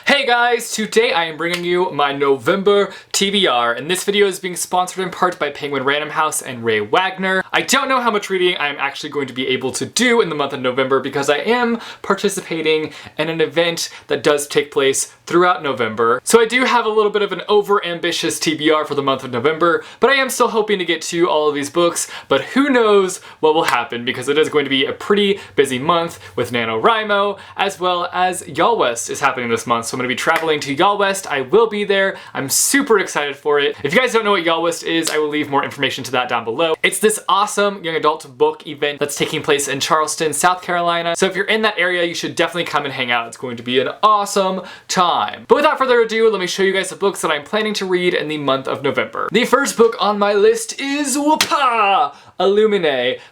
Hey guys, today I am bringing you my November TBR, and this video is being sponsored in part by Penguin Random House and WAGNER. I don't know how much reading I am actually going to be able to do in the month of November because I am participating in an event that does take place throughout November. So I do have a little bit of an over-ambitious TBR for the month of November, but I am still hoping to get to all of these books, but who knows what will happen because it is going to be a pretty busy month with NaNoWriMo, as well as YALLFEST is happening this month. So I'm going to be traveling to YALLFEST. I will be there. I'm super excited for it. If you guys don't know what YALLFEST is, I will leave more information to that down below. It's this awesome young adult book event that's taking place in Charleston, South Carolina. So if you're in that area, you should definitely come and hang out. It's going to be an awesome time. But without further ado, let me show you guys the books that I'm planning to read in the month of November. The first book on my list is ILLUMINAE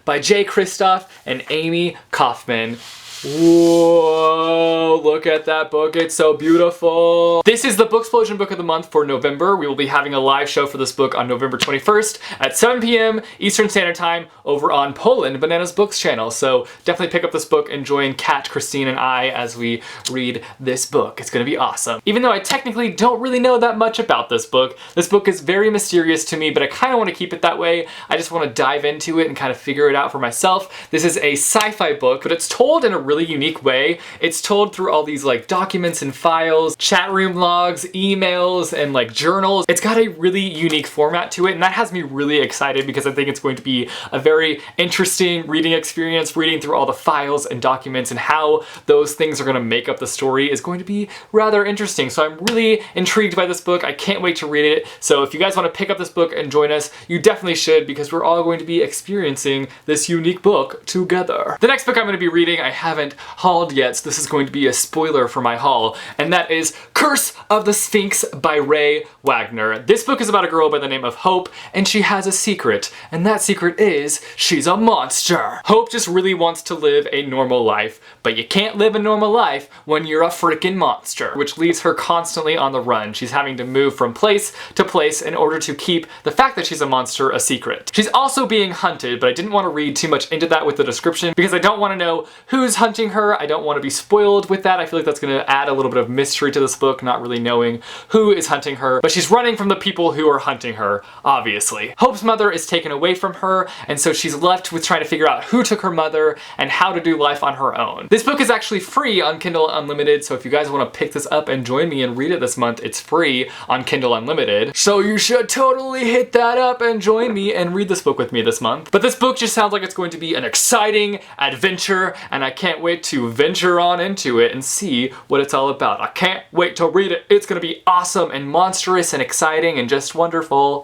by KRISTOFF and AMIE KAUFMAN. Whoa, look at that book, it's so beautiful. This is the Booksplosion book of the month for November. We will be having a live show for this book on November 21st at 7 p.m. Eastern Standard Time over on Poland Bananas Books channel. So definitely pick up this book and join Kat, Christine, and I as we read this book. It's gonna be awesome. Even though I technically don't really know that much about this book is very mysterious to me, but I kind of want to keep it that way. I just want to dive into it and kind of figure it out for myself. This is a sci-fi book, but it's told in a really unique way. It's told through all these like documents and files, chat room logs, emails, and like journals. It's got a really unique format to it, and that has me really excited because I think it's going to be a very interesting reading experience. Reading through all the files and documents and how those things are going to make up the story is going to be rather interesting. So I'm really intrigued by this book. I can't wait to read it. So if you guys want to pick up this book and join us, you definitely should, because we're all going to be experiencing this unique book together. The next book I'm going to be reading, I haven't hauled yet, so this is going to be a spoiler for my haul, and that is Curse of the Sphinx by RAYE WAGNER. This book is about a girl by the name of Hope, and she has a secret, and that secret is she's a monster. Hope just really wants to live a normal life, but you can't live a normal life when you're a freaking monster, which leaves her constantly on the run. She's having to move from place to place in order to keep the fact that she's a monster a secret. She's also being hunted, but I didn't want to read too much into that with the description because I don't want to know who's hunting her. I don't want to be spoiled with that. I feel like that's going to add a little bit of mystery to this book, not really knowing who is hunting her, but she's running from the people who are hunting her, obviously. Hope's mother is taken away from her, and so she's left with trying to figure out who took her mother and how to do life on her own. This book is actually free on Kindle Unlimited, so if you guys want to pick this up and join me and read it this month, it's free on Kindle Unlimited. So you should totally hit that up and join me and read this book with me this month. But this book just sounds like it's going to be an exciting adventure, and I can't wait to venture on into it and see what it's all about. I can't wait to read it. It's gonna be awesome and monstrous and exciting and just wonderful.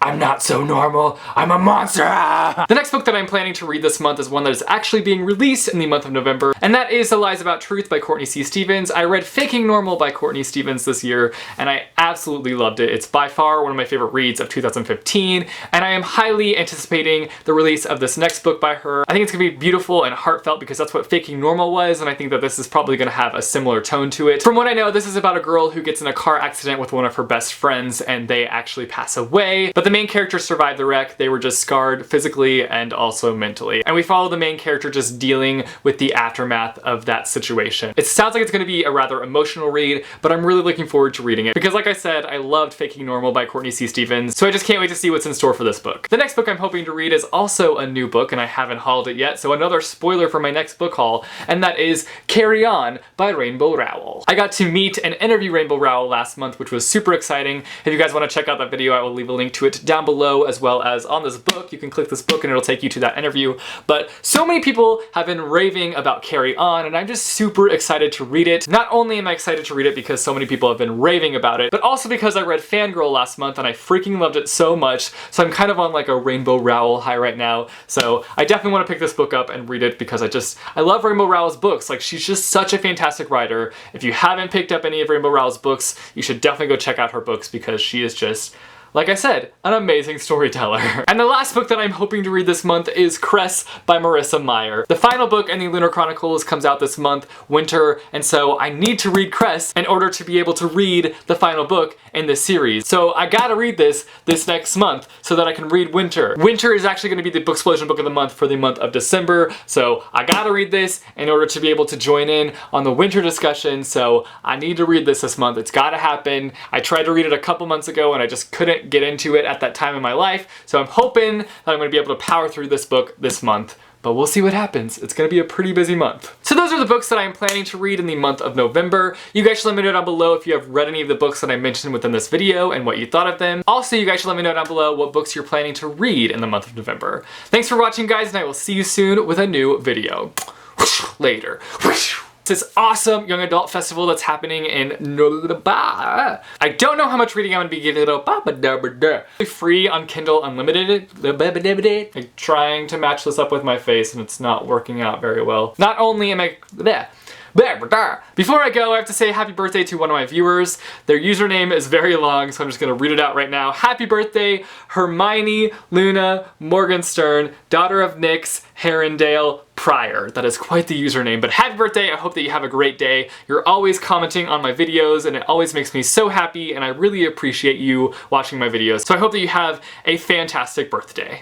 I'm not so normal. I'm a monster. The next book that I'm planning to read this month is one that is actually being released in the month of November, and that is The Lies About Truth by Courtney C. Stevens. I read Faking Normal by Courtney Stevens this year, and I absolutely loved it. It's by far one of my favorite reads of 2015, and I am highly anticipating the release of this next book by her. I think it's gonna be beautiful and heartfelt because that's what Faking Normal was, and I think that this is probably gonna have a similar tone to it. From what I know, this is about a girl who gets in a car accident with one of her best friends, and they actually pass away, but the main characters survived the wreck. They were just scarred physically and also mentally. And we follow the main character just dealing with the aftermath of that situation. It sounds like it's gonna be a rather emotional read, but I'm really looking forward to reading it because, like I said, I loved Faking Normal by Courtney C. Stevens, so I just can't wait to see what's in store for this book. The next book I'm hoping to read is also a new book, and I haven't hauled it yet, so another spoiler for my next book haul, and that is Carry On by Rainbow Rowell. I got to meet and interview Rainbow Rowell last month, which was super exciting. If you guys want to check out that video, I will leave a link to it down below, as well as on this book. You can click this book and it'll take you to that interview. But so many people have been raving about Carry On, and I'm just super excited to read it. Not only am I excited to read it because so many people have been raving about it, but also because I read Fangirl last month and I freaking loved it so much. So I'm kind of on like a Rainbow Rowell high right now. So I definitely want to pick this book up and read it because I love Rainbow Rowell's books. Like, she's just such a fantastic writer. If you haven't picked up any of Rainbow Rowell's books, you should definitely go check out her books because she is just like I said, an amazing storyteller. And the last book that I'm hoping to read this month is Cress by Marissa Meyer. The final book in the Lunar Chronicles comes out this month, winter, and so I need to read Cress in order to be able to read the final book in this series. So I gotta read this next month so that I can read Winter. Winter is actually gonna be the Booksplosion book of the month for the month of December, so I gotta read this in order to be able to join in on the winter discussion, so I need to read this month. It's gotta happen. I tried to read it a couple months ago and I just couldn't get into it at that time in my life, so I'm hoping that I'm going to be able to power through this book this month. But we'll see what happens. It's gonna be a pretty busy month. So those are the books that I'm planning to read in the month of November. You guys should let me know down below if you have read any of the books that I mentioned within this video and what you thought of them. Also, you guys should let me know down below what books you're planning to read in the month of November. Thanks for watching, guys, and I will see you soon with a new video. Later. This awesome young adult festival that's happening in I don't know how much reading I'm gonna be getting. Free on Kindle Unlimited. I'm trying to match this up with my face and it's not working out very well. Not only am I before I go, I have to say happy birthday to one of my viewers. Their username is very long, so I'm just gonna read it out right now. Happy birthday, Hermione Luna Morgenstern, daughter of Nyx Herondale Pryor. That is quite the username, but happy birthday. I hope that you have a great day. You're always commenting on my videos and it always makes me so happy and I really appreciate you watching my videos. So I hope that you have a fantastic birthday.